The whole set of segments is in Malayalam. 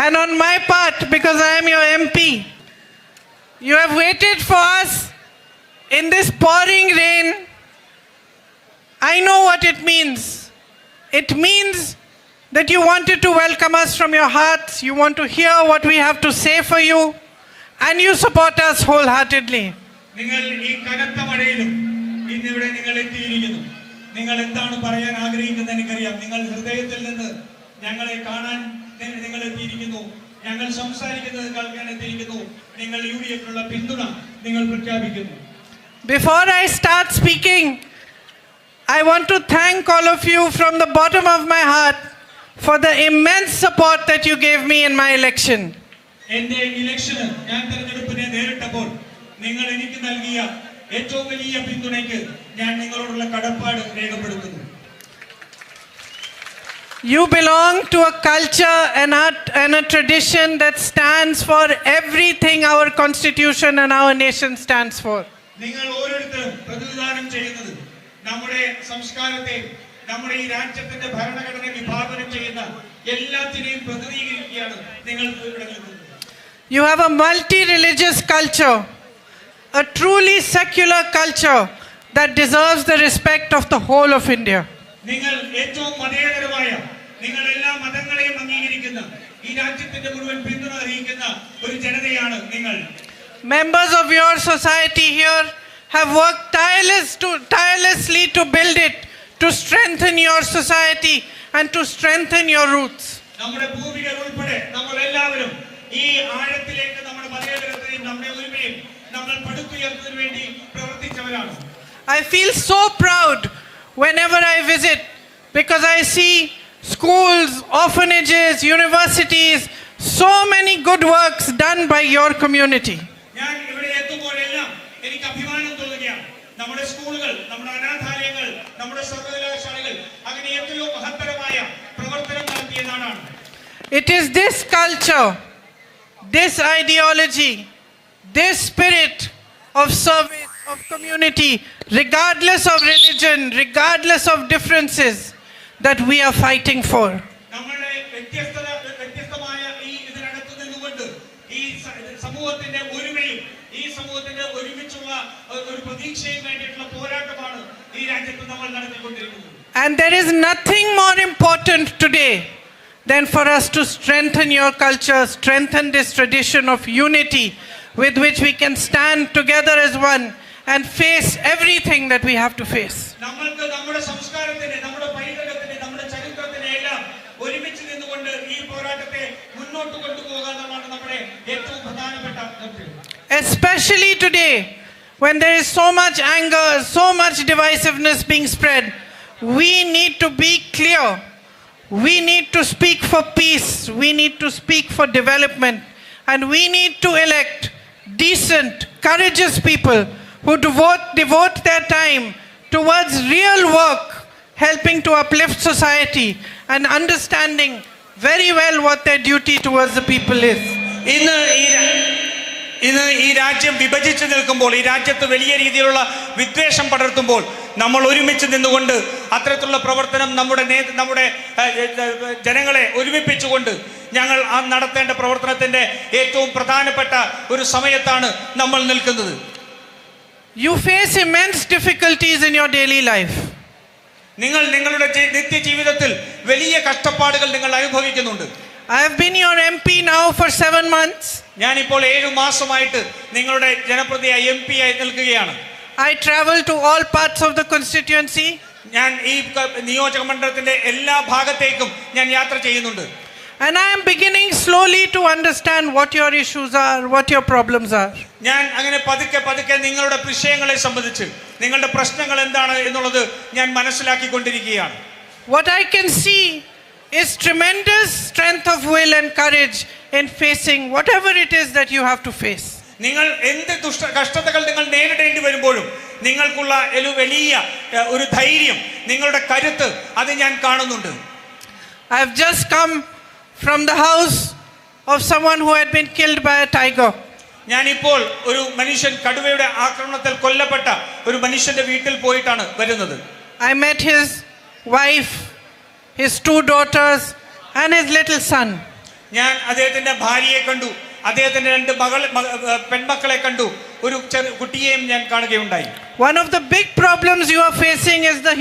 And on my part, because I am your MP, you have waited for us in this pouring rain. I know what it means. It means that you wanted to welcome us from your hearts. You want to hear what we have to say for you. And you support us wholeheartedly. നിങ്ങൾ ഈ കനത്ത മഴയിലും ഇന്നിവിടെ നിങ്ങൾ എത്തിയിരിക്കുന്നു. നിങ്ങൾ എന്താണ് പറയാൻ ആഗ്രഹിക്കുന്നത് എനിക്കറിയാം. നിങ്ങൾ ഹൃദയത്തിൽ നിന്ന് ഞങ്ങളെ കാണാൻ നിങ്ങൾ എത്തിയിരിക്കുന്നു. ഞങ്ങൾ സംസാരിക്കുന്നത് കേൾക്കാൻ എത്തിയിരിക്കുന്നു. നിങ്ങൾ യുഡിഎഫിനുള്ള പിന്തുണ നിങ്ങൾ പ്രഖ്യാപിക്കുന്നു. Before I start speaking, I want to thank all of you from the bottom of my heart for the immense support that you gave me in my election. എൻ്റെ ഇലക്ഷന് ഞാൻ തെരഞ്ഞെടുപ്പിനെ നേരിട്ടപ്പോൾ നിങ്ങൾ എനിക്ക് നൽകിയ ഏറ്റവും വലിയ പിന്തുണയ്ക്ക് ഞാൻ നിങ്ങളോടുള്ള കടപ്പാട് രേഖപ്പെടുത്തുന്നു. You belong to a culture and a tradition that stands for everything our constitution and our nation stands for. നിങ്ങൾ ഓരോരുത്തരും പ്രതിനിധാനം ചെയ്യുന്നത് നമ്മുടെ സംസ്കാരത്തെ, നമ്മുടെ ഈ രാജ്യത്തിന്റെ ഭരണഘടന വിഭാവനം ചെയ്യുന്ന എല്ലാത്തിനെയും പ്രതിനിധീകരിക്കുകയാണ് നിങ്ങൾ ഇവിടെ നിൽക്കുന്നത്. You have a multi-religious culture, a truly secular culture that deserves the respect of the whole of India. നിങ്ങൾ ഏറ്റവും മതേതരമായ, നിങ്ങൾ എല്ലാ മതങ്ങളെയും അംഗീകരിക്കുന്ന, ഈ രാജ്യത്തിന്റെ മുഴുവൻ പിന്തുണ അറിയിക്കുന്ന ഒരു ജനതയാണ് നിങ്ങൾ. Members of your society here have worked tirelessly to build it, to strengthen your society and to strengthen your roots. നമ്മുടെ പൂർവികർ ഉൾപ്പെടെ നമ്മൾ എല്ലാവരും ഈ ആഴത്തിലേക്ക് നമ്മുടെ മതേതരത്തെയും നമ്മുടെ ഒരുമയും നമ്മൾ പടുത്തുയർത്തുന്നതിന് വേണ്ടി പ്രവർത്തിച്ചവരാണ്. I feel so proud whenever I visit because I see schools, orphanages, universities, so many good works done by your community. ഞാൻ ഇവിടെ എത്തുമ്പോഴെല്ലാം എനിക്ക് അഭിമാനം തോന്നുകയാണ്. നമ്മുടെ സ്കൂളുകൾ, നമ്മുടെ അനാഥാലയങ്ങൾ, നമ്മുടെ സർവകലാശാലകൾ അങ്ങനെ എത്രയോ മഹത്തരമായ പ്രവർത്തനം നടത്തിയ നാടാണ്. It is this culture, this ideology, this spirit of service, of community, regardless of religion, regardless of differences, that we are fighting for. നമ്മുടെ വ്യത്യസ്തമായ ഈ ഇതിനകത്ത് നിന്നുകൊണ്ട് ഈ സമൂഹത്തിന്റെ ഒരുമയും ഈ സമൂഹത്തിന്റെ ഒരുമിച്ചുള്ള ഒരു പ്രതീക്ഷയും വേണ്ടിയിട്ടുള്ള പോരാട്ടമാണ് ഈ രാജ്യത്ത് നമ്മൾ നടത്തിക്കൊണ്ടിരിക്കുന്നത്. And there is nothing more important today than for us to strengthen your culture, strengthen this tradition of unity with which we can stand together as one and face everything that we have to face. നമ്മൾക്ക് നമ്മുടെ സംസ്കാരത്തിനെ, നമ്മുടെ പൈതൃകത്തിനെ, നമ്മുടെ ചരിത്രത്തിനെ എല്ലാം ഒരുമിച്ച് നിന്നുകൊണ്ട് ഈ പോരാട്ടത്തെ മുന്നോട്ട് കൊണ്ടുപോകുക എന്നതാണ് നമ്മുടെ ഏറ്റവും പ്രധാനപ്പെട്ട ലക്ഷ്യം. Especially today when there is so much anger, so much divisiveness being spread, we need to be clear. We need to speak for peace. We need to speak for development. And we need to elect decent, courageous people who devote their time towards real work, helping to uplift society and understanding very well what their duty towards the people is. ഇന്ന് ഈ രാജ്യം വിഭജിച്ചു നിൽക്കുമ്പോൾ, ഈ രാജ്യത്ത് വലിയ രീതിയിലുള്ള വിദ്വേഷം പടർത്തുമ്പോൾ നമ്മൾ ഒരുമിച്ച് നിന്നുകൊണ്ട് അത്തരത്തിലുള്ള പ്രവർത്തനം നമ്മുടെ ജനങ്ങളെ ഒരുമിപ്പിച്ചുകൊണ്ട് ഞങ്ങൾ നടത്തേണ്ട പ്രവർത്തനത്തിന്റെ ഏറ്റവും പ്രധാനപ്പെട്ട ഒരു സമയത്താണ് നമ്മൾ നിൽക്കുന്നത്. You face immense difficulties in your daily life. നിങ്ങൾ നിങ്ങളുടെ നിത്യജീവിതത്തിൽ വലിയ കഷ്ടപ്പാടുകൾ നിങ്ങൾ അനുഭവിക്കുന്നുണ്ട്. I have been your MP now for 7 months. ഞാൻ ഇപ്പോൾ 7 മാസമായിട്ട് നിങ്ങളുടെ ജനപ്രതിനിധി MP ആയി നിൽക്കുകയാണ്. I travel to all parts of the constituency. ഞാൻ ഈ നിയോജക മണ്ഡലത്തിന്റെ എല്ലാ ഭാഗത്തേക്കും ഞാൻ യാത്ര ചെയ്യുന്നുണ്ട്. And I am beginning slowly to understand what your issues are, what your problems are. ഞാൻ അങ്ങനെ പതുക്കെ നിങ്ങളുടെ വിഷയങ്ങളെ സംബന്ധിച്ച് നിങ്ങളുടെ പ്രശ്നങ്ങൾ എന്താണ് എന്നുള്ളത് ഞാൻ മനസ്സിലാക്കിക്കൊണ്ടിരിക്കുകയാണ്. What I can see is tremendous strength of will and courage in facing whatever it is that you have to face. നിങ്ങൾ എന്ത് കഷ്ടതകൾ നിങ്ങൾ നേരിടേണ്ടി വരുമ്പോഴും നിങ്ങൾക്കുള്ള വലിയ ഒരു ധൈര്യം, നിങ്ങളുടെ കരുത്ത് അത് ഞാൻ കാണുന്നുണ്ട്. I have just come from the house of someone who had been killed by a tiger. ഞാനിപ്പോൾ ഒരു മനുഷ്യൻ കടുവയുടെ ആക്രമണത്തിൽ കൊല്ലപ്പെട്ട ഒരു മനുഷ്യന്റെ വീട്ടിൽ പോയിട്ടാണ് വരുന്നത്. I met his wife, his 2 daughters and his little son. ഞാൻ അദ്ദേഹത്തിന്റെ ഭാര്യയെ കണ്ടു, അദ്ദേഹത്തിന്റെ 2 പെൺമക്കളെ കണ്ടു, ഒരു കുട്ടിയെയും ഞാൻ കാണുകയുണ്ടായി. One of the big problems you are facing is the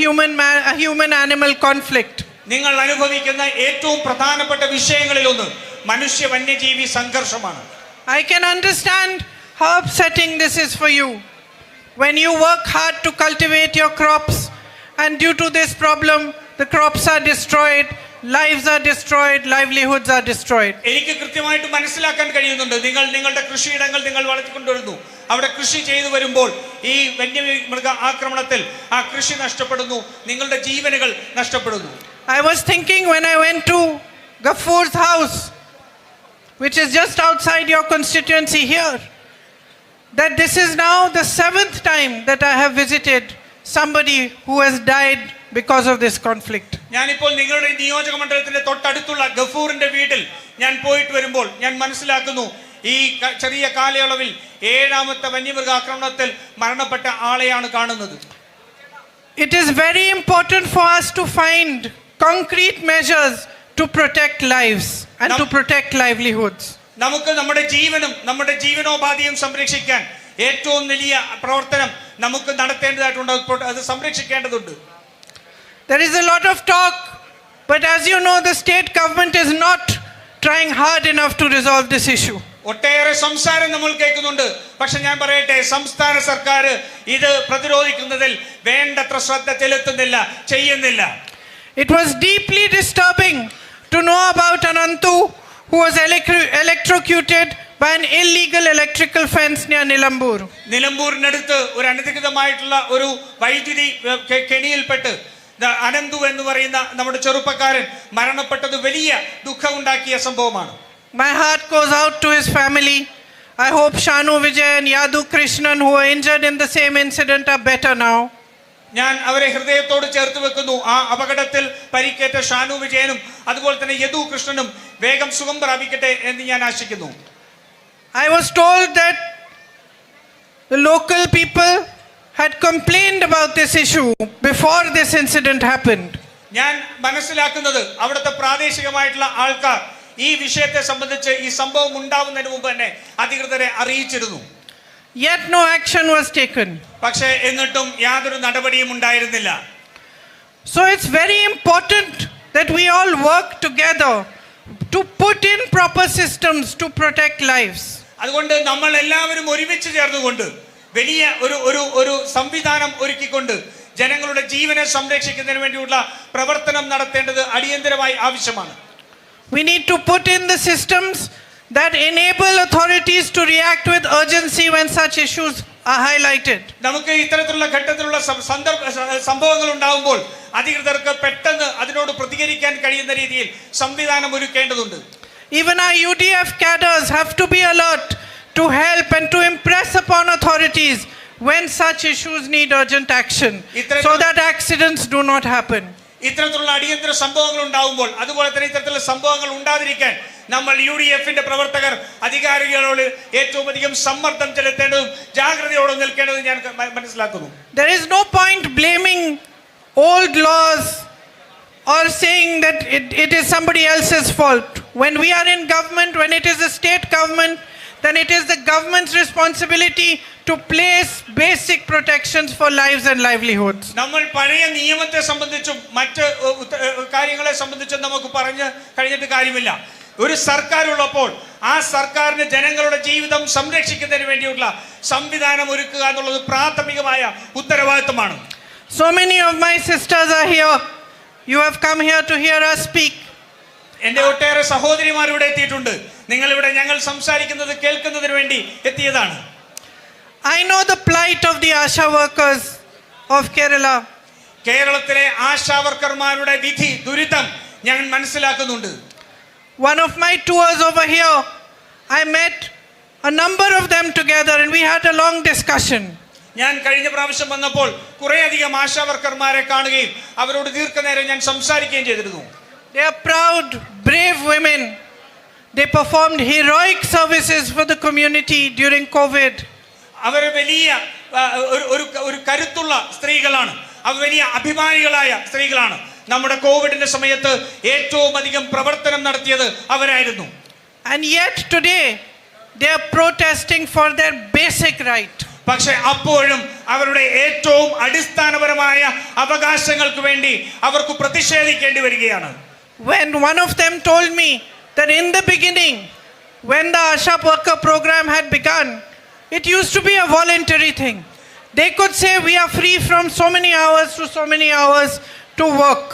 human-animal conflict. നിങ്ങൾ അനുഭവിക്കുന്ന ഏറ്റവും പ്രധാനപ്പെട്ട വിഷയങ്ങളിലൊന്ന് മനുഷ്യ വന്യജീവി സംഘർഷമാണ്. I can understand how upsetting this is for you. When you work hard to cultivate your crops and due to this problem the crops are destroyed, lives are destroyed, livelihoods are destroyed. എനിക്ക് കൃത്യമായിട്ട് മനസ്സിലാക്കാൻ കഴിയുന്നുണ്ട്. നിങ്ങളുടെ കൃഷിയിടങ്ങൾ നിങ്ങൾ വളർത്തിക്കൊണ്ടുവരുന്നു, അവിടെ കൃഷി ചെയ്തു വരുമ്പോൾ ഈ വന്യമൃഗ ആക്രമണത്തിൽ ആ കൃഷി നഷ്ടപ്പെടുന്നു, നിങ്ങളുടെ ജീവനുകൾ നഷ്ടപ്പെടുന്നു. I was thinking when I went to Gafur's house, which is just outside your constituency here, that this is now the 7th time that I have visited somebody who has died because of this conflict. ഞാനിപ്പോൾ നിങ്ങളുടെ നിയോജക മണ്ഡലത്തിന്റെ തൊട്ടടുത്തുള്ള ഗഫൂറിന്റെ വീട്ടിൽ ഞാൻ പോയിട്ട് വരുമ്പോൾ ഞാൻ മനസ്സിലാക്കുന്നു, ഈ ചെറിയ കാലയളവിൽ 7ാമത്തെ വന്യമൃഗ ആക്രമണത്തിൽ മരണപ്പെട്ട ആളെയാണ് കാണുന്നത്. It is very important for us to find concrete measures to protect lives and to protect livelihoods. നമുക്ക് നമ്മുടെ ജീവനും നമ്മുടെ ജീവനോപാധിയും സംരക്ഷിക്കാൻ ഏറ്റവും വലിയ പ്രവർത്തനം നമുക്ക് നടത്തേണ്ടതായിട്ടുണ്ട്, അത് സംരക്ഷിക്കേണ്ടതുണ്ട്. There is a lot of talk, but as you know, the state government is not trying hard enough to resolve this issue. ഒട്ടേറെ സംസാരം നമ്മൾ കേൾക്കുന്നുണ്ട്, പക്ഷെ ഞാൻ പറയട്ടെ, സംസ്ഥാന സർക്കാർ ഇത് പ്രതിരോധിക്കുന്നതിൽ വേണ്ടത്ര ശ്രദ്ധ ചെലുത്തുന്നില്ല, ചെയ്യുന്നില്ല. It was deeply disturbing to know about Anantu, who was electrocuted by an illegal electrical fence near Nilambur. നിലമ്പൂരിനടുത്ത് ഒരു അനധികൃതമായിട്ടുള്ള ഒരു വൈദ്യുതി കെണിയിൽപ്പെട്ട് അനന്തു എന്ന് പറയുന്ന നമ്മുടെ ചെറുപ്പക്കാരൻ മരണപ്പെട്ടത് വലിയ ദുഃഖമുണ്ടാക്കിയ സംഭവമാണ്. My heart goes out to his family. I hope Shanu Vijay and Yadu Krishnan, who were injured in the same incident, are better now. ഞാൻ അവരെ ഹൃദയത്തോട് ചേർത്ത് വെക്കുന്നു. ആ അപകടത്തിൽ പരിക്കേറ്റ ഷാനു വിജയനും അതുപോലെ തന്നെ യദു കൃഷ്ണനും വേഗം സുഖം പ്രാപിക്കട്ടെ എന്ന് ഞാൻ ആശിക്കുന്നു. I was told that the local people had complained about this issue before this incident happened. ഞാൻ മനസ്സിലാക്കുന്നത് അവിടുത്തെ പ്രാദേശികമായിട്ടുള്ള ആൾക്കാർ ഈ വിഷയത്തെ സംബന്ധിച്ച് ഈ സംഭവം ഉണ്ടാവുന്നതിന് മുമ്പ് തന്നെ അധികൃതരെ അറിയിച്ചിരുന്നു. Yet no action was taken. പക്ഷേ എന്നിട്ടും യാതൊരു നടപടിയും ഉണ്ടായിരുന്നില്ല. So it's very important that we all work together to put in proper systems to protect lives. അതുകൊണ്ട് നമ്മൾ എല്ലാവരും ഒരുമിച്ച് ചേർന്നുകൊണ്ട് വലിയ ഒരു സംവിധാനം ഒരുക്കിക്കൊണ്ട് ജനങ്ങളുടെ ജീവനെ സംരക്ഷിക്കുന്നതിന് വേണ്ടിയുള്ള പ്രവർത്തനം നടത്തേണ്ടത് അടിയന്തരമായി ആവശ്യമാണ്. We need to put in the systems that enable authorities to react with urgency when such issues are highlighted. നമുക്ക് ഇത്തരത്തിലുള്ള ഘട്ടത്തിലുള്ള സംഭവങ്ങൾ ഉണ്ടാവുമ്പോൾ അധികൃതർക്ക് പെട്ടെന്ന് അതിനോട് പ്രതികരിക്കാൻ കഴിയുന്ന രീതിയിൽ സംവിധാനം ഒരുക്കേണ്ടതുണ്ട്. Even our UDF cadres have to be alert to help and to impress upon authorities when such issues need urgent action so that accidents do not happen. ഇത്തരത്തിലുള്ള അടിയന്തര സംഭവങ്ങൾ ഉണ്ടാവുമ്പോൾ അതുപോലെ തന്നെ ഇത്തരത്തിലുള്ള സംഭവങ്ങൾ ഉണ്ടാതിരിക്കാൻ നമ്മൾ UDF-ന്റെ പ്രവർത്തകർ അധികാരികളോട് ഏറ്റവും അധികം സമ്മർദ്ദം ചെലുത്തേണ്ടതും ജാഗ്രതയോടെ നിൽക്കേണ്ടതും ഞാൻ മനസ്സിലാക്കുന്നു. There is no point blaming old laws or saying that it is somebody else's fault. When we are in government, when it is a state government, then it is the government's responsibility to place basic protections for lives and livelihoods. നമ്മൾ പഴയ നിയമത്തെ സംബന്ധിച്ചും മറ്റ് കാര്യങ്ങളെ സംബന്ധിച്ചും നമുക്ക് പറഞ്ഞു കഴിഞ്ഞിട്ട് കാര്യമില്ല. ഒരു സർക്കാർ ഉള്ളപ്പോൾ ആ സർക്കാരിന് ജനങ്ങളുടെ ജീവിതം സംരക്ഷിക്കുന്നതിന് വേണ്ടിയുള്ള സംവിധാനം ഒരുക്കുക എന്നുള്ളത് പ്രാഥമികമായ ഉത്തരവാദിത്തമാണ്. So many of my sisters are here. You have come here to hear us speak. എൻ്റെ ഒട്ടേറെ സഹോദരിമാർ ഇവിടെ എത്തിയിട്ടുണ്ട്. നിങ്ങൾ ഇവിടെ ഞങ്ങൾ സംസാരിക്കുന്നത് കേൾക്കുന്നതിന് വേണ്ടി എത്തിയതാണ്. I know the plight of the Asha workers of Kerala. കേരളത്തിലെ ആശാ വർക്കർമാരുടെ വിധി ദുരിതം ഞാൻ മനസ്സിലാക്കുന്നുണ്ട്. One of my tours over here, I met a number of them together and we had a long discussion. ഞാൻ കഴിഞ്ഞ പ്രാവശ്യം വന്നപ്പോൾ കുറേയധികം ആശാ വർക്കർമാരെ കാണുകയും അവരോട് ദീർഘനേരം ഞാൻ സംസാരിക്കുകയും ചെയ്തിരുന്നു. They are proud, brave women. They performed heroic services for the community during COVID. അവർ വലിയ ഒരു കരുത്തുള്ള സ്ത്രീകളാണ്, അവർ വലിയ അഭിമാനികളായ സ്ത്രീകളാണ്. നമ്മുടെ കോവിഡിന്റെ സമയത്ത് ഏറ്റവും അധികം പ്രവർത്തനം നടത്തിയത് അവരായിരുന്നു. And yet today, they are protesting for their basic right. പക്ഷെ അപ്പോഴും അവരുടെ ഏറ്റവും അടിസ്ഥാനപരമായ അവകാശങ്ങൾക്ക് വേണ്ടി അവർക്ക് പ്രതിഷേധിക്കേണ്ടി വരികയാണ്. When one of them told me that in the beginning, when the Asha worker program had begun, it used to be a voluntary thing. They could say we are free from so many hours to so many hours to work.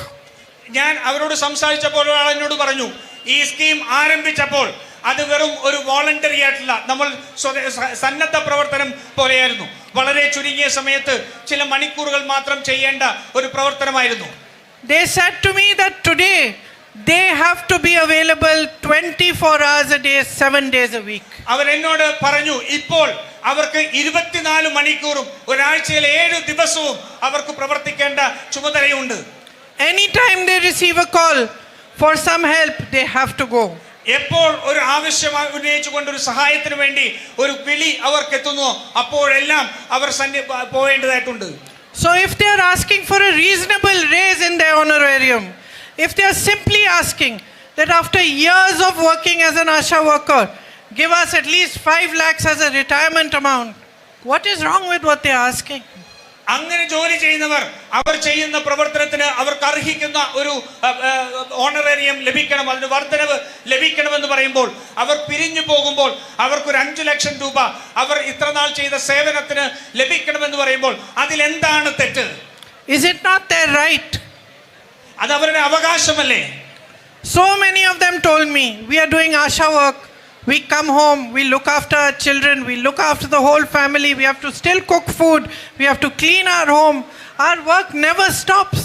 ഞാൻ അവരോട് സംസാരിച്ചപ്പോൾ ഒരാൾ എന്നോട് പറഞ്ഞു, ഈ സ്കീം ആരംഭിച്ചപ്പോൾ അത് വെറും ഒരു വോളണ്ടറി ആയിട്ടുള്ള നമ്മൾ സന്നദ്ധ പ്രവർത്തനം പോലെയായിരുന്നു. വളരെ ചുരുങ്ങിയ സമയത്ത് ചില മണിക്കൂറുകൾ മാത്രം ചെയ്യേണ്ട ഒരു പ്രവർത്തനമായിരുന്നു. They said to me that today they have to be available 24 hours a day, 7 days a week. അവർ എന്നോട് പറഞ്ഞു, ഇപ്പോൾ അവർക്ക് 24 മണിക്കൂറും ഒരാഴ്ചയിൽ 7 ദിവസവും അവർക്ക് പ്രവർത്തിക്കേണ്ട ചുമതലയുണ്ട്. Anytime they receive a call for some help, they have to go. എപ്പോൾ ഒരു ആവശ്യം ഉന്നയിച്ചുകൊണ്ട് ഒരു സഹായത്തിന് വേണ്ടി ഒരു വിളി അവർക്ക് എത്തുന്നു, അപ്പോഴെല്ലാം അവർ പോവേണ്ടതായിട്ടുണ്ട്. So if they are asking for a reasonable raise in their honorarium, if they are simply asking that after years of working as an Asha worker, give us at least 5 lakhs as a retirement amount, what is wrong with what they are asking? അങ്ങനെ ജോലി ചെയ്യുന്നവർ അവർ ചെയ്യുന്ന പ്രവർത്തനത്തിന് അവർക്ക് അർഹിക്കുന്ന ഒരു ഓണറേറിയം ലഭിക്കണം, അതിന് വർധനവ് ലഭിക്കണമെന്ന് പറയുമ്പോൾ, അവർ പിരിഞ്ഞു പോകുമ്പോൾ അവർക്കൊരു 5 ലക്ഷം രൂപ അവർ ഇത്രനാൾ ചെയ്ത സേവനത്തിന് ലഭിക്കണമെന്ന് പറയുമ്പോൾ അതിലെന്താണ് തെറ്റ്? Is it not their right? അത് അവരുടെ അവകാശമല്ലേ? So many of them told me, we are doing Asha work. We come home, we look after our children, we look after the whole family, we have to still cook food, we have to clean our home. Our work never stops.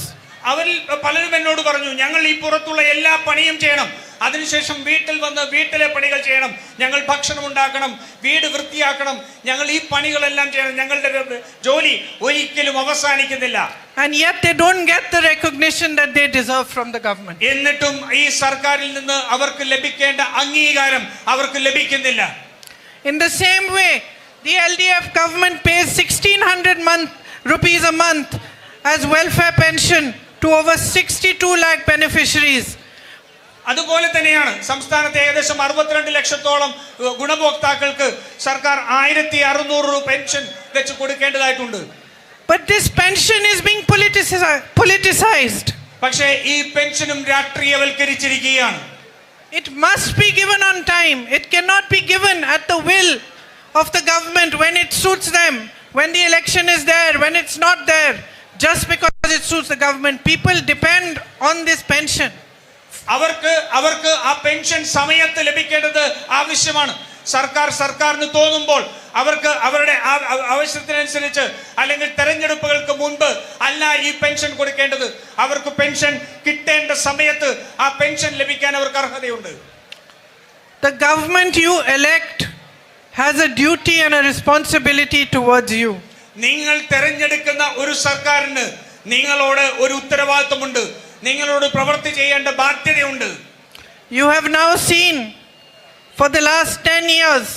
അവരിൽ പലരും എന്നോട് പറഞ്ഞു, ഞങ്ങൾ ഈ പുറത്തുള്ള എല്ലാ പണിയും ചെയ്യണം, അതിനുശേഷം വീട്ടിൽ വന്ന് വീട്ടിലെ പണികൾ ചെയ്യണം, ഞങ്ങൾ ഭക്ഷണം ഉണ്ടാക്കണം, വീട് വൃത്തിയാക്കണം, ഞങ്ങൾ ഈ പണികളെല്ലാം ചെയ്യണം, ഞങ്ങളുടെ ജോലി ഒരിക്കലും അവസാനിക്കുന്നില്ല. And yet they don't get the recognition that they deserve from the government. എന്നിട്ടും ഈ സർക്കാരിൽ നിന്ന് അവർക്ക് ലഭിക്കേണ്ട അംഗീകാരം അവർക്ക് ലഭിക്കുന്നില്ല. In the same way, the LDF government pays 1600 rupees a month as welfare pension to over 62 lakh beneficiaries. അതുപോലെ തന്നെയാണ് സംസ്ഥാനത്തെ ഏകദേശം 62 ലക്ഷത്തോളം ഗുണഭോക്താക്കൾക്ക് സർക്കാർ 1600 രൂപ പെൻഷൻ വെച്ച് കൊടുക്കേണ്ടതായിട്ടുണ്ട്. But this pension is being politicized. പക്ഷേ ഈ പെൻഷനും രാഷ്ട്രീയവൽക്കരിച്ചിരിക്കുകയാണ്. It must be given on time. It cannot be given at the will of the government when it suits them, when the election is there, when it's not there, just because it suits the government. People depend on this pension. അവർക്ക് ആ പെൻഷൻ സമയത്ത് ലഭിക്കേണ്ടത് ആവശ്യമാണ്. സർക്കാരിന് തോന്നുമ്പോൾ അവർക്ക് അവരുടെ ആവശ്യത്തിനനുസരിച്ച് അല്ലെങ്കിൽ തെരഞ്ഞെടുപ്പുകൾക്ക് മുൻപ് അല്ല ഈ പെൻഷൻ കൊടുക്കേണ്ടത്. അവർക്ക് പെൻഷൻ കിട്ടേണ്ട സമയത്ത് ആ പെൻഷൻ ലഭിക്കാൻ അവർക്ക് അർഹതയുണ്ട്. The government you elect has a duty and a responsibility towards you. നിങ്ങൾ തെരഞ്ഞെടുക്കുന്ന ഒരു സർക്കാരിന് നിങ്ങളോട് ഒരു ഉത്തരവാദിത്വമുണ്ട്, നിങ്ങളോട് പ്രവൃത്തി ചെയ്യേണ്ട ബാധ്യതയുണ്ട്. You have now seen for the last 10 years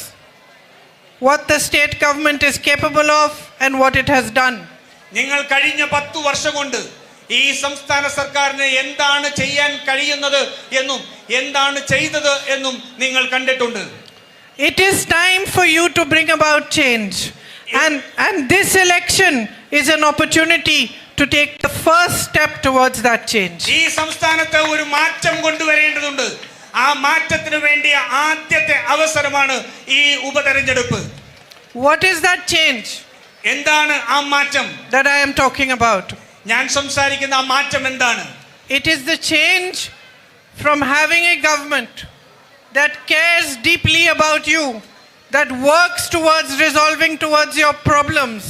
what the state government is capable of and what it has done. നിങ്ങൾ കഴിഞ്ഞ 10 വർഷം കൊണ്ട് ഈ സംസ്ഥാന സർക്കാരിന് എന്താണ് ചെയ്യാൻ കഴിയുന്നത് എന്നും എന്താണ് ചെയ്തത് എന്നും നിങ്ങൾ കണ്ടിട്ടുണ്ട്. It is time for you to bring about change. And this election is an opportunity to take the first step towards that change. ഈ സംസ്ഥാനത്ത് ഒരു മാറ്റം കൊണ്ടുവരേണ്ടതുണ്ട്. ആ മാറ്റത്തിന് വേണ്ടിയ ആദ്യത്തെ അവസരമാണ് ഈ ഉപതെരഞ്ഞെടുപ്പ്. What is that change? എന്താണ് ആ മാറ്റം that I am talking about? ഞാൻ സംസാരിക്കുന്ന ആ മാറ്റം എന്താണ്? It is the change from having a government that cares deeply about you, that works towards resolving towards your problems.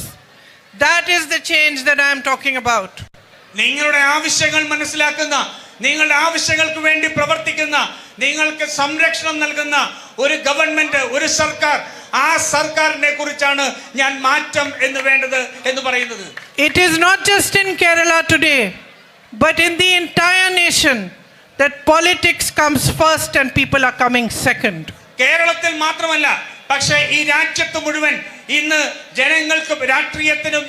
That is the change that I am talking about. നിങ്ങളുടെ ആവശ്യങ്ങൾ മനസ്സിലാക്കുന്ന, നിങ്ങളുടെ ആവശ്യങ്ങൾക്ക് വേണ്ടി പ്രവർത്തിക്കുന്ന, നിങ്ങൾക്ക് സംരക്ഷണം നൽകുന്ന ഒരു ഗവൺമെന്റ്, ഒരു സർക്കാർ, ആ സർക്കാരിനെ കുറിച്ചാണ് ഞാൻ മാറ്റം എന്ന് വേണ്ടത് എന്ന് പറയുന്നത്. It is not just in Kerala today, but in the entire nation that politics comes first and people are coming second. കേരളത്തിൽ മാത്രമല്ല, പക്ഷേ ഈ രാജ്യത്ത് മുഴുവൻ ഇന്ന് ജനങ്ങൾക്ക് രാഷ്ട്രീയത്തിനും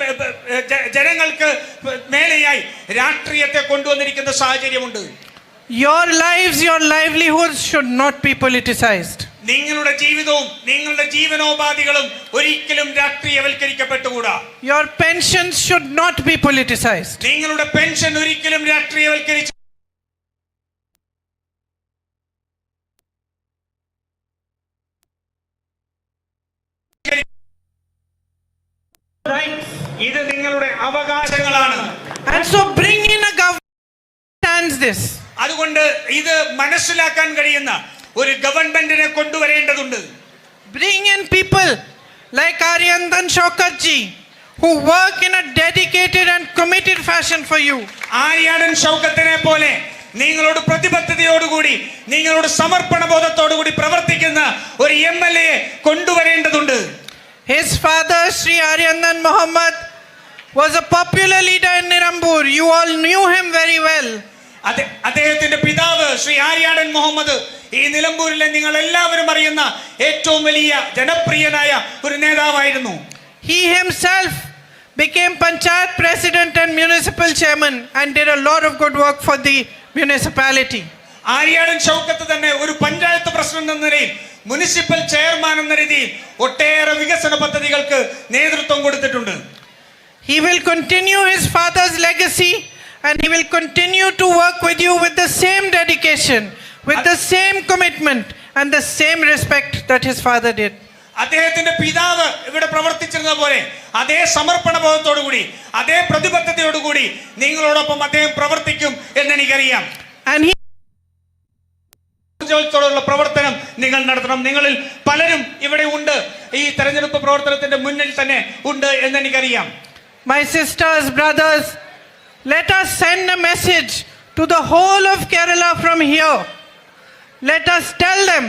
ജനങ്ങൾക്ക് മേലെയായി രാഷ്ട്രീയത്തെ കൊണ്ടുവന്നിരിക്കുന്ന സാഹചര്യമുണ്ട്. Your lives, your livelihoods should not be politicized. നിങ്ങളുടെ ജീവിതവും നിങ്ങളുടെ ജീവനോപാധികളും ഒരിക്കലും രാഷ്ട്രീയവൽക്കരിക്കപ്പെട്ടുകൂടാ. Your pensions should not be politicized. നിങ്ങളുടെ പെൻഷൻ ഒരിക്കലും രാഷ്ട്രീയവൽക്കരിച്ചു ഇത് നിങ്ങളുടെ അവകാശങ്ങളാണ്. And so bring in a government that understands this. അതുകൊണ്ട് ഇത് മനസ്സിലാക്കാൻ കഴിയുന്ന ഒരു ഗവൺമെന്റിനെ കൊണ്ടുവരേണ്ടതുണ്ട്. Bring in people like Aryandan Shaukat ji who work in a dedicated and committed fashion for you. Aryadan ഷൗക്കത്തിനെ പോലെ നിങ്ങളോട് പ്രതിബദ്ധതയോടുകൂടി നിങ്ങളോട് സമർപ്പണ ബോധത്തോടുകൂടി പ്രവർത്തിക്കുന്ന ഒരു MLA കൊണ്ടുവരേണ്ടതുണ്ട്. His father Sri Aryandan Muhammad was a popular leader in Nirambur. You all knew him very well. അദ്ദേഹത്തിന്റെ പിതാവ് ശ്രീ ആര്യാടൻ മുഹമ്മദ് ഈ നിലമ്പൂരിലെ നിങ്ങൾ എല്ലാവരും അറിയുന്ന ഏറ്റവും വലിയ ജനപ്രിയനായ ഒരു നേതാവായിരുന്നു. He himself became Panchayat president and municipal chairman and did a lot of good work for the municipality. Aryadan Shoukath തന്നെ ഒരു പഞ്ചായത്ത് പ്രസിഡന്റ് എന്ന നിലയിൽ മുനിസിപ്പൽ ചെയർമാൻ എന്ന രീതിയിൽ ഒട്ടേറെ വികസന പദ്ധതികൾക്ക് നേതൃത്വം കൊടുത്തിട്ടുണ്ട്. He will continue his father's legacy and he will continue to work with you with the same dedication, with the same commitment and the same respect that his father did. അദ്ദേഹത്തിന്റെ പിതാവ് ഇവിടെ പ്രവർത്തിച്ചിരുന്ന പോലെ അതേ സമർപ്പണ ബോധത്തോടുകൂടി അതേ പ്രതിബദ്ധതയോടുകൂടി നിങ്ങളോടൊപ്പം അദ്ദേഹം പ്രവർത്തിക്കും എന്നെനിക്കറിയാം. And he ോടുള്ള പ്രവർത്തനം നിങ്ങൾ നടത്തണം. നിങ്ങളിൽ പലരും ഇവിടെ ഉണ്ട്, ഈ തെരഞ്ഞെടുപ്പ് പ്രവർത്തനത്തിന്റെ മുന്നിൽ തന്നെ ഉണ്ട് എന്നെനിക്കറിയാം. My sisters, brothers, let us send a message to the whole of Kerala from here. Let us tell them,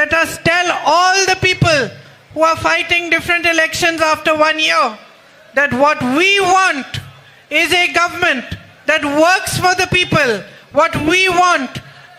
let us tell all the people who are fighting different elections after 1 year that what we want is a government that works for the people. What we want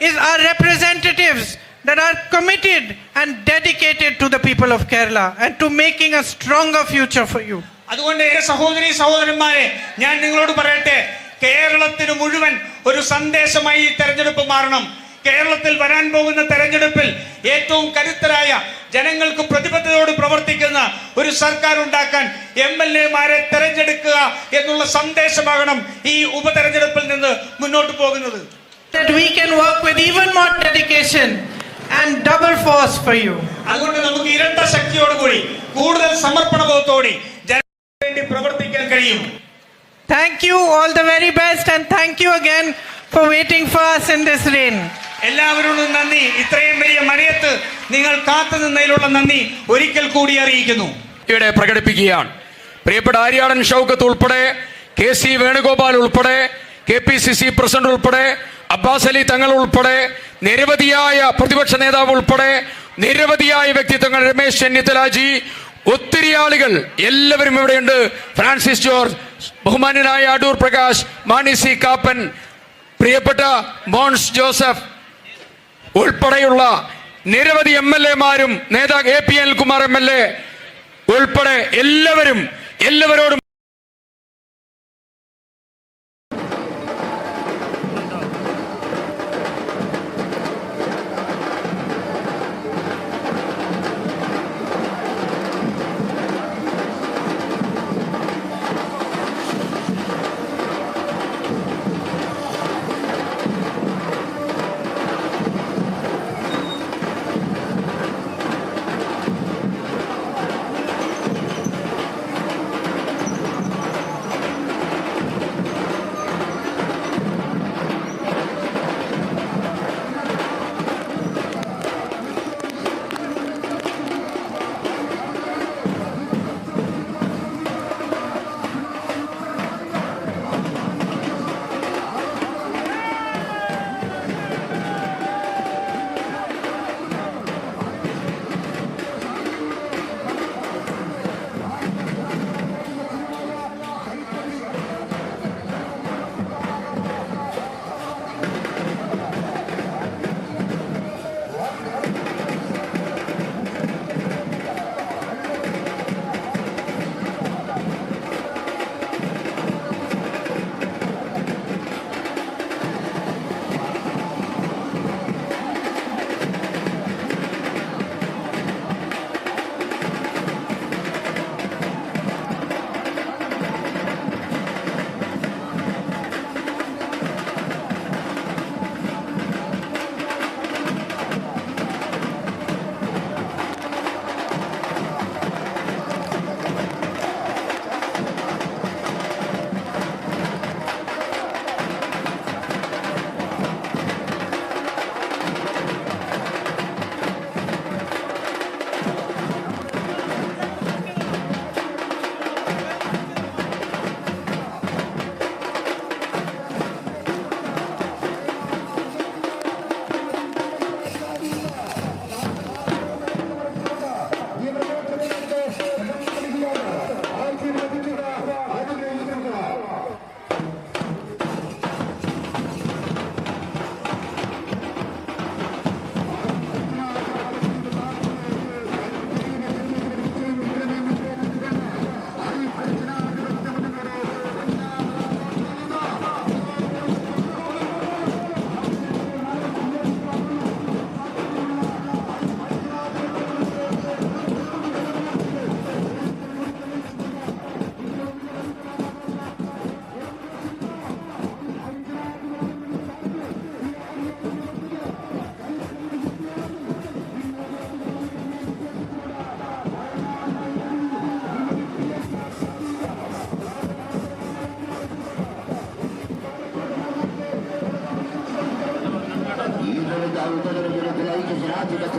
is our representatives that are committed and dedicated to the people of Kerala and to making a stronger future for you. അതുകൊണ്ട് സഹോദരി സഹോദരന്മാരെ, ഞാൻ നിങ്ങളോട് പറയട്ടെ, കേരളത്തിന് മുഴുവൻ ഒരു സന്ദേശമായി ഈ തെരഞ്ഞെടുപ്പ് മാറണം. കേരളത്തിൽ വരാൻ പോകുന്ന തെരഞ്ഞെടുപ്പിൽ ഏറ്റവും കരുത്തരായ ജനങ്ങൾക്ക് പ്രതിബദ്ധതയോട് പ്രവർത്തിക്കുന്ന ഒരു സർക്കാർ ഉണ്ടാക്കാൻ MLA-മാരെ തെരഞ്ഞെടുക്കുക എന്നുള്ള സന്ദേശമാകണം ഈ ഉപതെരഞ്ഞെടുപ്പിൽ നിന്ന് മുന്നോട്ട് പോകുന്നത്. That we can work with even more dedication and double force for you. അതുകൊണ്ട് നമുക്ക് ഇരട്ട ശക്തിയോടുകൂടി കൂടുതൽ സമർപ്പണബോധത്തോടെ ജനങ്ങൾക്ക് വേണ്ടി പ്രവർത്തിക്കാൻ കഴിയും. Thank you, all the very best, and thank you again for waiting for us in this rain. എല്ലാവരോടും നന്ദി. ഇത്രയും വലിയ മഴയത്ത് നിങ്ങൾ കാത്തു നിന്നതിലുള്ള നന്ദി ഒരിക്കൽ കൂടി അറിയിക്കുന്നു. ഇവിടെ പ്രകടിപ്പിക്കുകയാണ്. പ്രിയപ്പെട്ട ആര്യാടൻ ഷൗക്കത്ത് ഉൾപ്പെടെ KC വേണുഗോപാൽ ഉൾപ്പെടെ KPCC പ്രസിഡന്റ് ഉൾപ്പെടെ അബ്ബാസ് അലി തങ്ങൾ ഉൾപ്പെടെ നിരവധിയായ പ്രതിപക്ഷ നേതാവ് ഉൾപ്പെടെ നിരവധിയായ വ്യക്തിത്വങ്ങൾ, രമേശ് ചെന്നിത്തലാജി, ഒത്തിരി ആളുകൾ എല്ലാവരും ഇവിടെയുണ്ട്. ഫ്രാൻസിസ് ജോർജ്, ബഹുമാന്യനായ അടൂർ പ്രകാശ്, മാണി സി കാപ്പൻ, പ്രിയപ്പെട്ട മോൻസ് ജോസഫ് ഉൾപ്പെടെയുള്ള നിരവധി MLA-മാരും നേതാവ് AP അനിൽകുമാർ MLA ഉൾപ്പെടെ എല്ലാവരോടും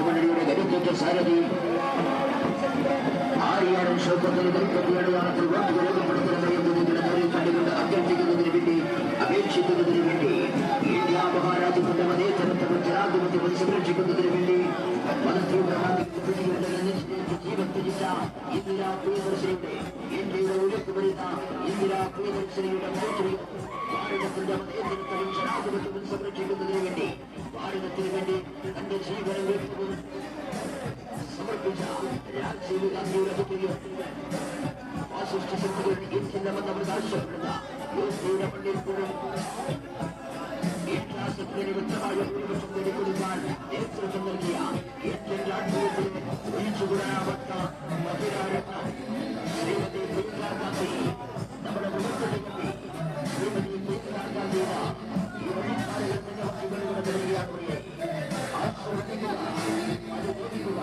മുന്നണിയുടെ കരുത്തേറ്റ സാരഥി ആര്യാടൻ ഷൗക്കത്തിന് കൈപ്പറ്റിയാണ് യാത്രത്തിൽ വോട്ടുകൾ രേഖപ്പെടുത്തണമെന്നതിന്റെ നേരിൽ കണ്ടുകൊണ്ട് അഭ്യർത്ഥിക്കുന്നതിന് വേണ്ടി അപേക്ഷിക്കുന്നതിന് വേണ്ടി ഇന്ത്യ മഹാരാജ്യത്തിന്റെ മതേതരത്വം ജനാധിപത്യം സംരക്ഷിക്കുന്നതിന് വേണ്ടി ജീവൻ ത്യജിച്ച ഇന്ദിരാ പ്രിയദർശിനിയുടെ ഇന്ത്യയുടെ ഉയർത്തി വരുന്ന ഇന്ദിരാ പ്രിയദർശിനിയുടെ ഭാരതത്തിന്റെ മതേതരത്വവും ജനാധിപത്യവും സംരക്ഷിക്കുന്നതിന് വേണ്ടി ഭാരതത്തിന് വേണ്ടി തന്റെ ജീവനം വീഴ്ത്തും സമർപ്പിച്ച രാജീവ് ഗാന്ധിയുടെ പുത്രിയും ഫാസിസ്റ്റ് ശക്തികൾ ഇന്ത്യയിലെന്ന് അവകാശപ്പെടുന്ന യോസിയുടെ പള്ളിയിൽ പോലും ഇത്തിഹാസത്തിന് വ്യക്തമായ ഭൂരിപക്ഷം നേടിക്കൊടുക്കാൻ നേതൃത്വം നൽകിയ ഇന്ത്യൻ രാഷ്ട്രീയത്തിലെ ഒഴിച്ചുകൂടാനാവാത്ത മധുരാരത്ന ശ്രീമതി പ്രിയങ്കാ ഗാന്ധി നമ്മുടെ മുഖ്യമന്ത്രി ശ്രീമതി പ്രിയങ്കാ ഗാന്ധിയുടെ ഈ വഴിക്കാലത്തിന്റെ വാക്കുകളിലൂടെ നൽകിയാണ് ആശ്രമിക്കുക അത് നോക്കുക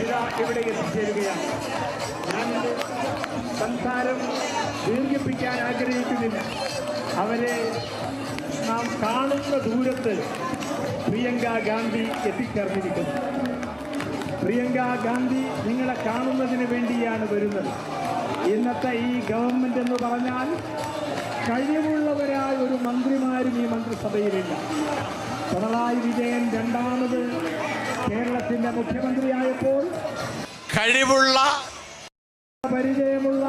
ഇതാ ഇവിടെ എത്തിച്ചേരുകയാണ്. ഞാൻ സംസാരം ദീർഘിപ്പിക്കാൻ ആഗ്രഹിക്കുന്നില്ല. അവരെ നാം കാണുന്ന ദൂരത്ത് പ്രിയങ്ക ഗാന്ധി എത്തിച്ചേർന്നിരിക്കുന്നു. പ്രിയങ്ക ഗാന്ധി നിങ്ങളെ കാണുന്നതിന് വേണ്ടിയാണ് വരുന്നത്. ഇന്നത്തെ ഈ ഗവൺമെന്റ് എന്ന് പറഞ്ഞാൽ കഴിവുള്ളവരായ ഒരു മന്ത്രിമാരും ഈ മന്ത്രിസഭയിലില്ല. പിണറായി വിജയൻ രണ്ടാമത് കേരളത്തിന്റെ മുഖ്യമന്ത്രിയായപ്പോൾ കഴിവുള്ള പരിചയമുള്ള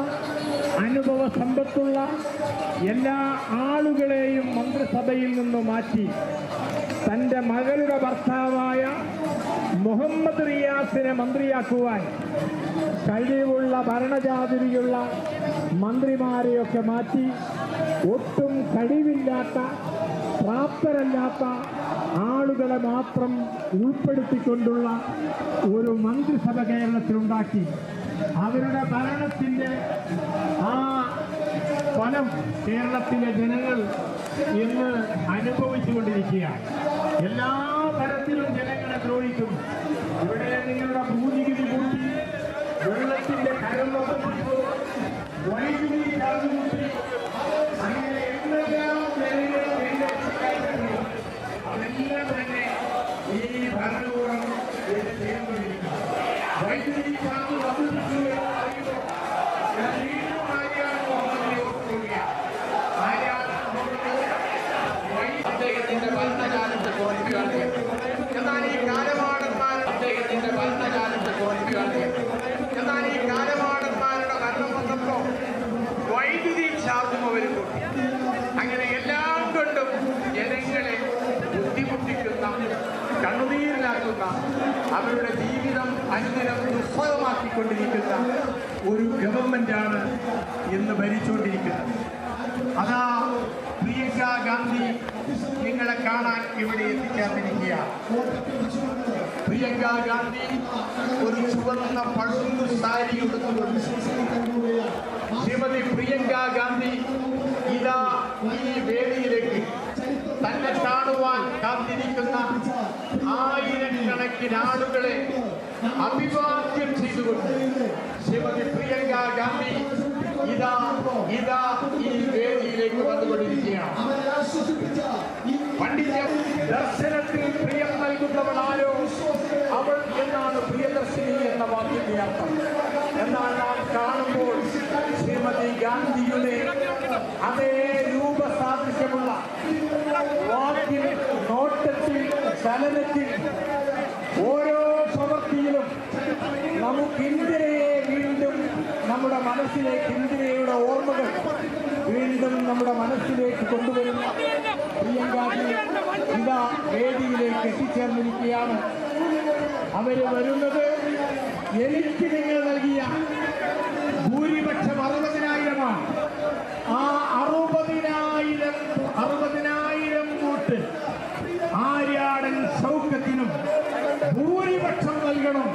അനുഭവ സമ്പത്തുള്ള എല്ലാ ആളുകളെയും മന്ത്രിസഭയിൽ നിന്ന് മാറ്റി തൻ്റെ മകളുടെ ഭർത്താവായ മുഹമ്മദ് റിയാസിനെ മന്ത്രിയാക്കുവാൻ കഴിവുള്ള ഭരണജാതിരിയുള്ള മന്ത്രിമാരെയൊക്കെ മാറ്റി ഒട്ടും കഴിവില്ലാത്ത പ്രാപ്തരല്ലാത്ത ആളുകളെ മാത്രം ഉൾപ്പെടുത്തിക്കൊണ്ടുള്ള ഒരു മന്ത്രിസഭ കേരളത്തിലുണ്ടാക്കി. അവരുടെ ഭരണത്തിൻ്റെ ആ ഫലം കേരളത്തിലെ ജനങ്ങൾ ഇന്ന് അനുഭവിച്ചുകൊണ്ടിരിക്കുകയാണ്. എല്ലാ തരത്തിലും ജനങ്ങളെ ദ്രോഹിക്കുന്നു. ഇവിടെ നിങ്ങളുടെ ഭൂനികുതി കൂട്ടി, വെള്ളത്തിന്റെ കരം വർദ്ധിപ്പിച്ചു, വൈദ്യുതി ചാർജ് കൂട്ടി, അങ്ങനെ എന്തെല്ലാം ജനങ്ങൾ അതെല്ലാം തന്നെ ഈ ഭരണകൂടം ചെയ്തുകൊണ്ടിരിക്കുന്നു. വൈദ്യുതി ചാർജ് വർദ്ധിപ്പിച്ചു എന്ന് പറയുമ്പോൾ ഞാൻ വീണ്ടും ആര്യാണ് മുഹമ്മദിനെ ഓർക്കുകയാണ്. ആര്യാണ് അദ്ദേഹത്തിന്റെ ഭരണകാലത്ത് കുറയ്ക്കുകയാണ്. എന്നാൽ ഈ കാലമാടന്മാരുടെ കുറയ്ക്കുകയാണ്. എന്നാൽ ഈ കാലമാടന്മാരുടെ ഭരണം വന്നപ്പോൾ വൈദ്യുതി ചാർജും അവർ കൂട്ടി. അങ്ങനെ എല്ലാം കൊണ്ടും ജനങ്ങളെ ബുദ്ധിമുട്ടിക്കുന്ന, കണ്ണുനീരിലാക്കുന്ന, അവരുടെ ജീവിതം അനുദിനം ദുസ്സഹമാക്കിക്കൊണ്ടിരിക്കുന്ന ഒരു ഗവൺമെന്റാണ് ഇന്ന് ഭരിച്ചുകൊണ്ടിരിക്കുന്നത്. അതാ പ്രിയങ്ക ഗാന്ധി നിങ്ങളെ കാണാൻ ഇവിടെ എത്തിച്ചേർന്നിരിക്കുകയാണ്. പ്രിയങ്ക ഗാന്ധി ഒരു ചുവന്ന പഴുന്നു സാരി ഉടുത്തുകൊണ്ട് ശ്രീമതി പ്രിയങ്ക ഗാന്ധി ഇതാ ഈ വേദിയിലേക്ക് തന്നെ കാണുവാൻ കാത്തിരിക്കുന്ന ആയിരക്കണക്കിന് ആളുകളെ അഭിവാദ്യം ചെയ്തുകൊണ്ട് ശ്രീമതി പ്രിയങ്ക ഗാന്ധി ഇതാ ഈ വേദിയിലേക്ക് വന്നുകൊണ്ടിരിക്കുകയാണ്. പണ്ഡിത ദർശനത്തിൽ പ്രിയം നൽകുന്നവളാരോ അവൾ എന്നാണ് പ്രിയദർശിനി എന്ന വാക്കിന്റെ അർത്ഥം. എന്നാൽ നാം കാണുമ്പോൾ ശ്രീമതി ഗാന്ധിയുടെ അതേ രൂപസാദൃശ്യമുള്ള വാക്കിൽ, നോട്ടത്തിൽ, ചലനത്തിൽ, ഓരോ പ്രവൃത്തിയിലും നമുക്ക് ഇന്ദിരയെ വീണ്ടും നമ്മുടെ മനസ്സിലേക്ക്, ഇന്ദിരയുടെ ഓർമ്മകൾ വീണ്ടും നമ്മുടെ മനസ്സിലേക്ക് കൊണ്ടുവരുന്ന പ്രിയങ്ക ഇതാ വേദിയിലേക്ക് എത്തിച്ചേർന്നിരിക്കുകയാണ്. അവര് വരുന്നത് എനിക്ക് നിങ്ങൾ നൽകിയ ഭൂരിപക്ഷം 60,000-മാണ്. ആ 60,000 വോട്ട് ആര്യാടൻ ഷൗക്കത്തിനും ഭൂരിപക്ഷം നൽകണം.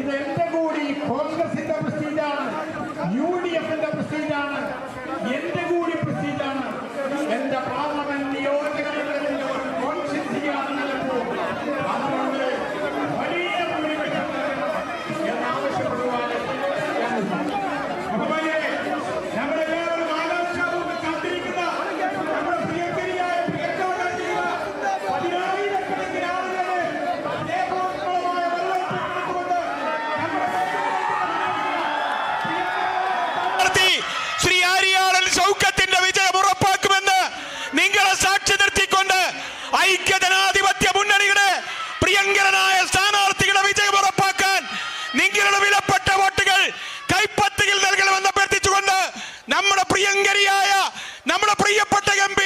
ഇത് എന്റെ കൂടി കോൺഗ്രസിന്റെ പ്രസ്റ്റീജാണ്, UDFന്റെ പ്രസ്റ്റീജാണ്, എന്റെ കൂടി പ്രസ്റ്റീജാണ്. എന്റെ പാർലമെന്റ് നിയോജകമണ്ഡലത്തിൽ കോൺസ്റ്റിറ്റ്യൂൻസിയാണ്. അതുകൊണ്ട് വലിയ ഭൂരിപക്ഷം എന്നാവശ്യപ്പെടുവാൻ നമ്മളെല്ലാവരും ആലോചിച്ചാൽ കാത്തിരിക്കുന്ന നമ്മുടെ പ്രിയങ്കരിയായ പ്രിയങ്ക ഗാന്ധിയുടെ 10,000-കണക്കിന് ആളുകളെ സ്നേഹോത്സവമായ വെള്ളത്തിൽക്കൊണ്ട് ശ്രീ ആര്യാടൻ ഷൗക്കത്തിന്റെ വിജയം ഉറപ്പാക്കുമെന്ന് നിങ്ങളെ സാക്ഷി നിർത്തിക്കൊണ്ട് ഐക്യജനാധിപത്യ മുന്നണിയുടെ പ്രിയങ്കരനായ സ്ഥാനാർത്ഥികളുടെ വിജയം ഉറപ്പാക്കാൻ നിങ്ങളുടെ വിലപ്പെട്ട വോട്ടുകൾ കൈപ്പത്തിയിൽ നൽകണമെന്ന് അഭ്യർത്ഥിച്ചുകൊണ്ട് നമ്മുടെ പ്രിയങ്കരിയായ, നമ്മുടെ പ്രിയപ്പെട്ട MP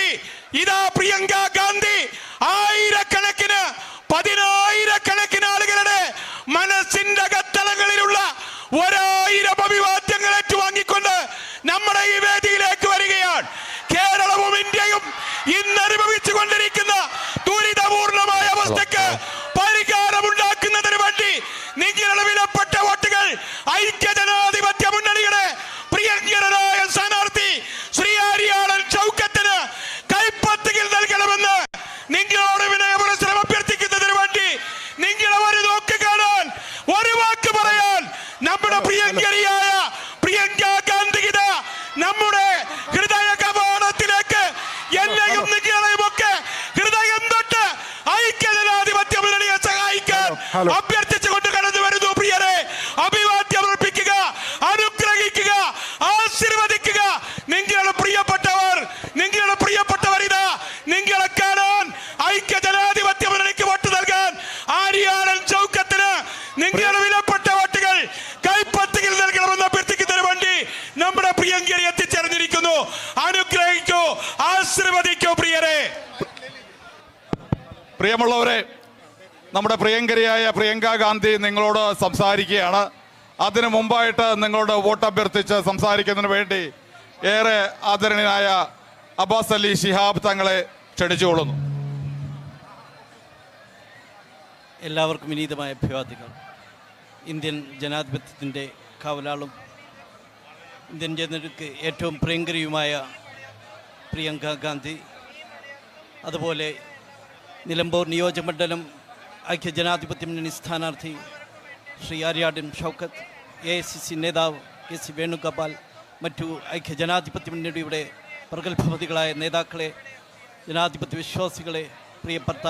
ഇതാ പ്രിയങ്ക ഗാന്ധി ആയിരക്കണക്കിന്, 10,000-കണക്കിന് ആളുകളുടെ മനസ്സിന്റെ അകത്തളങ്ങളിലുള്ള 1,000 അഭിവാദ്യങ്ങൾ ഏറ്റുവാങ്ങിക്കൊണ്ട് നമ്മുടെ ഈ വേദിയിലേക്ക് വരികയാണ്. കേരളവും ഇന്ത്യയും ഇന്ന് അനുഭവിച്ചു കൊണ്ടിരിക്കുന്ന ദുരിതപൂർണമായ അവസ്ഥയ്ക്ക് പരിഹാരമുണ്ടാക്കുന്നതിന് വേണ്ടി നിങ്ങളുടെ വിലപ്പെട്ട വോട്ടുകൾ ഐക്യജനാധിപത്യ മുന്നണിയുടെ പ്രിയങ്കരനായ സ്ഥാനാർത്ഥി ശ്രീ ആര്യാടൻ ഷൗക്കത്തിന് കൈപ്പത്തിയിൽ നൽകണമെന്ന് നമ്മുടെ ഹൃദയ കവാടത്തിലേക്ക് എന്നെയും നിങ്ങളെയും ഒക്കെ ഹൃദയം തൊട്ട് ഐക്യജനാധിപത്യ മുന്നണിയെ സഹായിക്കാൻ അഭ്യർത്ഥിച്ചുകൊണ്ട് കടന്നു വരുന്നു. പ്രിയരെ, അഭിവാദ്യം അർപ്പിക്കുക, അനുഗ്രഹിക്കുക, ആശീർവദിക്കുക. നിങ്ങളുടെ പ്രിയപ്പെട്ടവർ ഇതാ നിങ്ങളെ കാണാൻ ഐക്യജനാധിപത്യ മുന്നണിക്ക് വോട്ട് നൽകാൻ ആര്യാടൻ ഷൗക്കത്തിന് നിങ്ങളുടെ വിലപ്പെട്ട വോട്ടുകൾ കൈപ്പത്തിയിൽ നൽകണമെന്ന് അഭ്യർത്ഥിക്കുന്നതിന് വേണ്ടി നമ്മുടെ പ്രിയങ്കരി എത്തിച്ചേർന്നിരിക്കുന്നു. അനുഗ്രഹിക്കൂ, ആശീർവദിക്കൂ. പ്രിയരെ, പ്രിയമുള്ളവരെ, നമ്മുടെ പ്രിയങ്കരിയായ പ്രിയങ്ക ഗാന്ധി നിങ്ങളോട് സംസാരിക്കുകയാണ്. അതിനു മുമ്പായിട്ട് നിങ്ങളോട് വോട്ട് അഭ്യർത്ഥിച്ച് സംസാരിക്കുന്നതിന് വേണ്ടി ഏറെ ആദരണീയനായ അബ്ബാസ് അലി ശിഹാബ് തങ്ങളെ ക്ഷണിച്ചുകൊള്ളുന്നു. എല്ലാവർക്കും വിനീതമായ അഭിവാദ്യങ്ങൾ. ഇന്ത്യൻ ജനാധിപത്യത്തിൻ്റെ കാവലാളും ഇന്ത്യൻ ജനതയ്ക്ക് ഏറ്റവും പ്രിയങ്കരിയുമായ പ്രിയങ്ക ഗാന്ധി, അതുപോലെ നിലമ്പൂർ നിയോജകമണ്ഡലം ഐക്യജനാധിപത്യ മുന്നണി സ്ഥാനാർത്ഥി ശ്രീ ആര്യാടൻ ഷൗക്കത്ത്, AICC നേതാവ് KC വേണുഗോപാൽ, മറ്റു ഐക്യജനാധിപത്യ മുന്നണിയുടെ പ്രഗത്ഭമതികളായ നേതാക്കളെ, ജനാധിപത്യ വിശ്വാസികളെ, പ്രിയപ്പെട്ട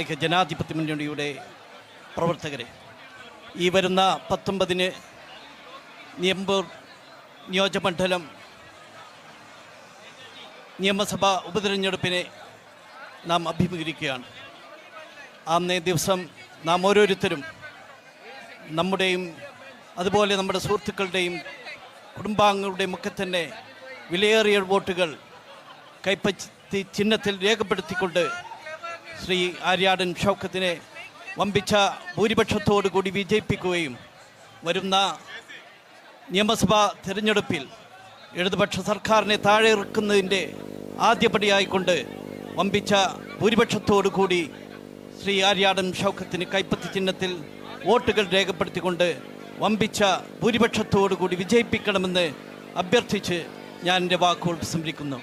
ഐക്യജനാധിപത്യ മുന്നണിയുടെ പ്രവർത്തകരെ, ഈ വരുന്ന 19-ന് നിലമ്പൂർ നിയോജകമണ്ഡലം നിയമസഭാ ഉപതെരഞ്ഞെടുപ്പിനെ നാം അഭിമുഖീകരിക്കുകയാണ്. അന്നേ ദിവസം നാം ഓരോരുത്തരും നമ്മുടെയും അതുപോലെ നമ്മുടെ സുഹൃത്തുക്കളുടെയും കുടുംബാംഗങ്ങളുടെയും ഒക്കെ തന്നെ വിലയേറിയ വോട്ടുകൾ കൈപ്പറ്റി ചിഹ്നത്തിൽ രേഖപ്പെടുത്തിക്കൊണ്ട് ശ്രീ ആര്യാടൻ ഷൗക്കത്തിനെ വമ്പിച്ച ഭൂരിപക്ഷത്തോടുകൂടി വിജയിപ്പിക്കുകയും വരുന്ന നിയമസഭാ തിരഞ്ഞെടുപ്പിൽ ഇടതുപക്ഷ സർക്കാരിനെ താഴെ ഇറക്കുന്നതിൻ്റെ ആദ്യപടിയായിക്കൊണ്ട് വമ്പിച്ച ഭൂരിപക്ഷത്തോടുകൂടി ശ്രീ ആര്യാടൻ ഷൗക്കത്തിന് കൈപ്പത്തി ചിഹ്നത്തിൽ വോട്ടുകൾ രേഖപ്പെടുത്തിക്കൊണ്ട് വമ്പിച്ച ഭൂരിപക്ഷത്തോടുകൂടി വിജയിപ്പിക്കണമെന്ന് അഭ്യർത്ഥിച്ച് ഞാൻ എൻ്റെ വാക്കുകൾ ഉപസംഹരിക്കുന്നു.